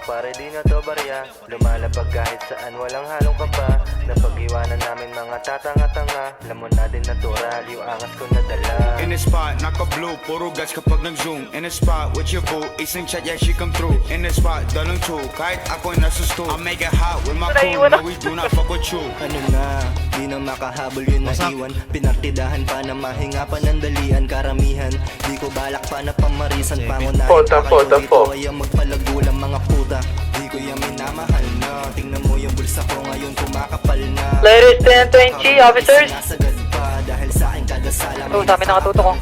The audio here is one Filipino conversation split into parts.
pare di na to barya. Lumalabag kahit saan walang halong kaba. Napag-iwanan namin mga tatanga-tanga. Alam mo na din natural yung angas ko na dala. In the spot, naka-blue, puro gas kapag nag-zoom. In the spot, with your boo, isang chat, yeah, she come through. In the spot, dalong two, kahit ako'y nasa stool. I make it hot with my crew, no we do not fuck with you. Ano na, di na makahabol yun na iwan. Pinartidahan pa na mahinga pa ng dalian. Karamihan, di ko balak pa na pamarisan. Pangunahin pa kayo dito ay ang magpalagulang mga puta. Di ko yung minamahal na. Tingnan mo yung bulsa ko ngayon kumakapal na. Players 10-20, officers. Sinasagad pa dahil sa akin kada sala. Ito, dami nakatuto ko.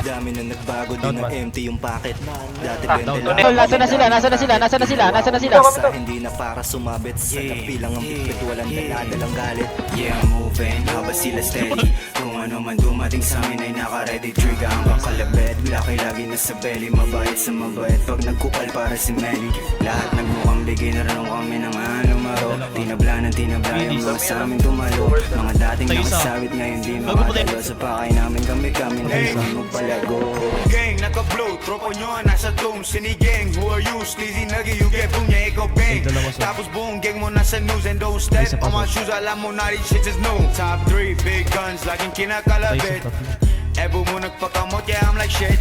Dami na nagbago, di na empty yung packet. Dati Tol, 20 lang. nasa na sila? Sa hindi na para sumabit. Sa kapilang ang bigpit, walang daladalang galit. Yeah, I'm moving, habang sila steady. Kung ano man dumating sa amin ay naka-ready. Trigger ang kakalabit, laki lagi nasa belly. Mabait sa mabait, pag nagkupal para si Melly. Lahat nagmukhang beginner nung kami naman lumaro. Tinabla yung mga sa amin tumalo. Mga dating nakasabit ngayon di makatalo. Sa pakay namin kami na isang magpalago. Gang, naka-blue, tropo nyo nasa tomb. Sinigeng, who are you? Sleazy nugget, you get boom, yeah, ikaw bang. Tapos buong gang mo nasa news and don't step on my shoes. Alam mo na these shit is new. Top 3, big guns, laging kinakalabit. Ebo mo nagpakamot, yeah, I'm like shit.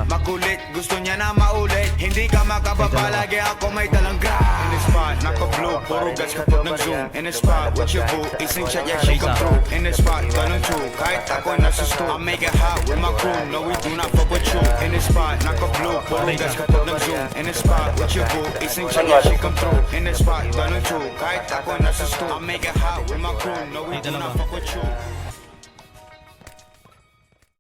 Makulit, gusto niya na maulit. Hindi ka makababa, lagi ako may dalang gra. In the spot, naka-blue, puro gas kapag nag-zoom. In the spot, with your boo, isang chat, yeah, she come through. In the spot, ganun true, kahit ako nasa stool. I make it hot with my crew, no we do not fuck with you. In the spot, naka-blue, puro gas kapag nag-zoom. In the spot, with your boo, isang chat, yeah, she come through. In the spot, ganun true, kahit ako nasa stool. I make it hot with my crew, no we do not fuck with you.